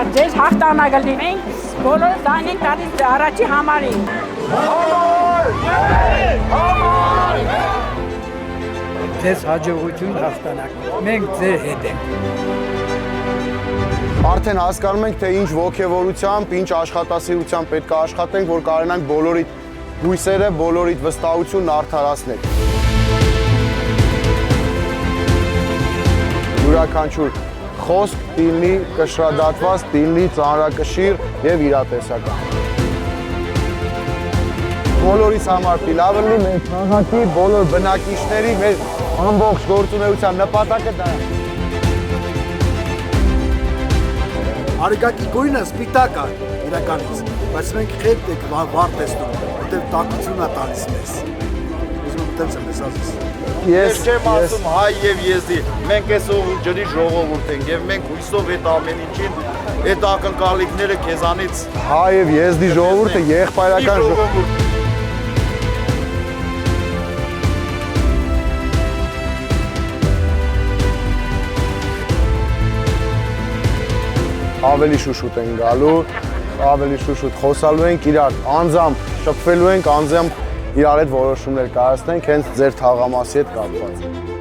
համար, ձեզ հաղթանակը լինի։ Մենք բոլորը ձայն ենք տալիս առաջի համարին։ Ձեզ հաջողություն հաղթանակ։ Մենք ձեր հետ ենք։ Արդեն հասկանում ենք, թե ինչ ոգևորությամբ, ինչ աշխատասիրությամբ պետք է աշխատենք, որ կարողանանք բոլորիդ հույսերը, բոլորիդ վստահությունն արդարացնել։ Յուրաքանչյուր խոսք լինի կշռադատված, լինի ծանրակշիռ եւ իրատեսական։ Բոլորիս համար լավ լինի մեր քաղաքի բոլոր բնակիչների, մեր ամբողջ գործունեության նպատակը դա է։ Արեգակի գույնը սպիտակ է իրականից, բայց մենք խելք ենք վար տեսնում, որտեղ տաքություն է տալիս մեզ։ Ուզում եմ տենց եմ ես ասես։ Ես չեմ ասում հայ եւ եզդի, մենք այս ջրի ժողովուրդ ենք եւ մենք հույսով այդ ամեն ինչին, այդ ակնկալիքները քեզանից հայ եւ եզդի ժողովուրդը եղբայրական ժողովուրդ։ Ավելի շուշուտ են գալու, ավելի շուշուտ խոսալու ենք, իրար անձամբ շփվելու ենք, անձամբ իրար հետ որոշումներ կայացնենք, հենց ձեր թաղամասի հետ կապված։